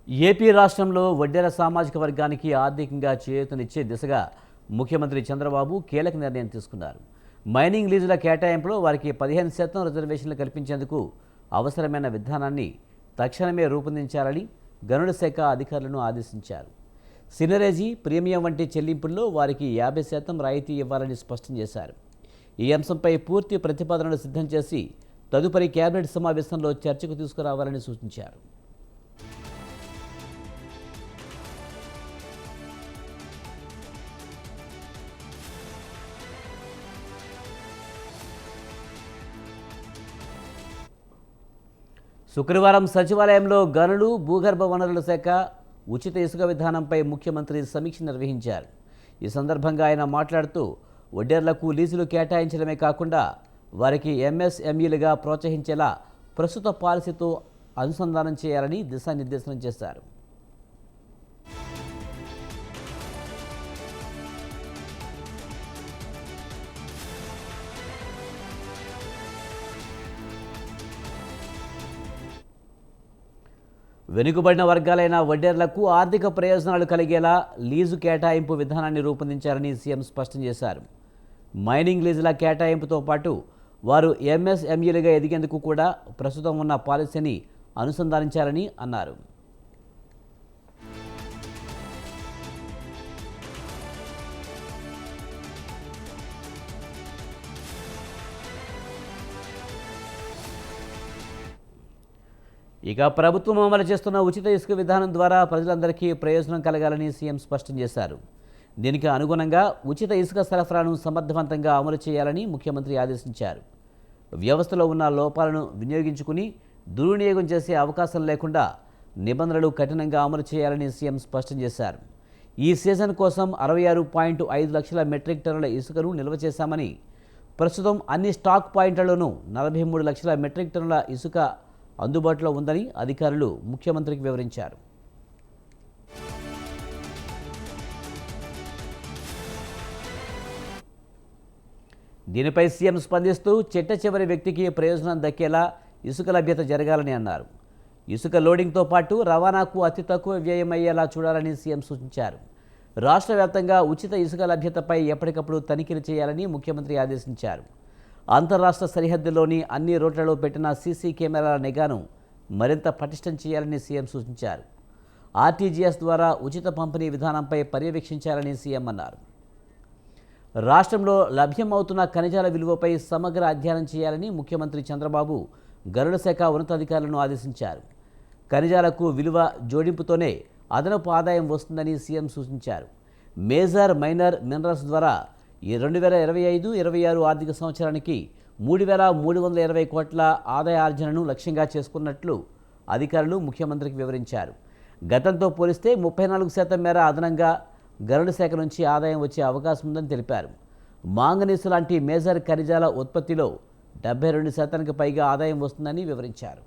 AP రాష్ట్రంలో వడ్డెర సామాజిక వర్గానికి ఆర్థికంగా చేయూతనిచ్చే దిశగా ముఖ్యమంత్రి చంద్రబాబు కీలక నిర్ణయం తీసుకున్నారు. మైనింగ్ లీజుల కేటాయింపులో వారికి 15% రిజర్వేషన్లు కల్పించేందుకు అవసరమైన విధానాన్ని తక్షణమే రూపొందించాలని గనుల శాఖ అధికారులను ఆదేశించారు. సినరేజీ, ప్రీమియం వంటి చెల్లింపుల్లో వారికి 50% రాయితీ ఇవ్వాలని స్పష్టం చేశారు. ఈ అంశంపై పూర్తి ప్రతిపాదనలు సిద్ధం చేసి తదుపరి కేబినెట్ సమావేశంలో చర్చకు తీసుకురావాలని సూచించారు. శుక్రవారం సచివాలయంలో గనులు, భూగర్భ వనరుల శాఖ ఉచిత ఇసుక విధానంపై ముఖ్యమంత్రి సమీక్ష నిర్వహించారు. ఈ సందర్భంగా ఆయన మాట్లాడుతూ వడ్డెర్లకు లీజులు కేటాయించడమే కాకుండా వారికి ఎంఎస్ఎంఈలుగా ప్రోత్సహించేలా ప్రస్తుత పాలసీతో అనుసంధానం చేయాలని దిశానిర్దేశనం చేశారు. వెనుకబడిన వర్గాలైన వడ్డెర్లకు ఆర్థిక ప్రయోజనాలు కలిగేలా లీజు కేటాయింపు విధానాన్ని రూపొందించారని సీఎం స్పష్టం చేశారు. మైనింగ్ లీజుల కేటాయింపుతో పాటు వారు ఎంఎస్ఎంఈలుగా ఎదిగేందుకు కూడా ప్రస్తుతం ఉన్న పాలసీని అనుసంధానించాలని అన్నారు. ఇక ప్రభుత్వం అమలు చేస్తున్న ఉచిత ఇసుక విధానం ద్వారా ప్రజలందరికీ ప్రయోజనం కలగాలని సీఎం స్పష్టం చేశారు. దీనికి అనుగుణంగా ఉచిత ఇసుక సరఫరాను సమర్థవంతంగా అమలు చేయాలని ముఖ్యమంత్రి ఆదేశించారు. వ్యవస్థలో ఉన్న లోపాలను వినియోగించుకుని దుర్వినియోగం చేసే అవకాశం లేకుండా నిబంధనలు కఠినంగా అమలు చేయాలని సీఎం స్పష్టం చేశారు. ఈ సీజన్ కోసం 66.5 లక్షల మెట్రిక్ టన్నుల ఇసుకను నిల్వ చేశామని, ప్రస్తుతం అన్ని స్టాక్ పాయింట్లలోనూ 43 లక్షల మెట్రిక్ టన్నుల ఇసుక అందుబాటులో ఉందని అధికారులు ముఖ్యమంత్రికి వివరించారు. దీనిపై సీఎం స్పందిస్తూ చిట్ట చివరి వ్యక్తికి ప్రయోజనం దక్కేలా ఇసుక లభ్యత జరగాలని అన్నారు. ఇసుక లోడింగ్తో పాటు రవాణాకు అతి తక్కువ వ్యయమయ్యేలా చూడాలని సీఎం సూచించారు. రాష్ట్ర వ్యాప్తంగా ఉచిత ఇసుక లభ్యతపై ఎప్పటికప్పుడు తనిఖీలు చేయాలని ముఖ్యమంత్రి ఆదేశించారు. అంతర్రాష్ట్ర సరిహద్దుల్లోని అన్ని రోడ్లలో పెట్టిన సీసీ కెమెరాల నిఘాను మరింత పటిష్టం చేయాలని సీఎం సూచించారు. ఆర్టీజీఎస్ ద్వారా ఉచిత పంపిణీ విధానంపై పర్యవేక్షించాలని సీఎం అన్నారు. రాష్ట్రంలో లభ్యమవుతున్న ఖనిజాల విలువపై సమగ్ర అధ్యయనం చేయాలని ముఖ్యమంత్రి చంద్రబాబు గనుల శాఖ ఉన్నతాధికారులను ఆదేశించారు. ఖనిజాలకు విలువ జోడింపుతోనే అదనపు ఆదాయం వస్తుందని సీఎం సూచించారు. మేజర్, మైనర్ మినరల్స్ ద్వారా ఈ 2025-26 ఆర్థిక సంవత్సరానికి 3,320 కోట్ల ఆదాయ ఆర్జనను లక్ష్యంగా చేసుకున్నట్లు అధికారులు ముఖ్యమంత్రికి వివరించారు. గతంతో పోలిస్తే 34% మేర అదనంగా గనుల శాఖ నుంచి ఆదాయం వచ్చే అవకాశం ఉందని తెలిపారు. మాంగనీసు లాంటి మేజర్ ఖనిజాల ఉత్పత్తిలో 72% పైగా ఆదాయం వస్తుందని వివరించారు.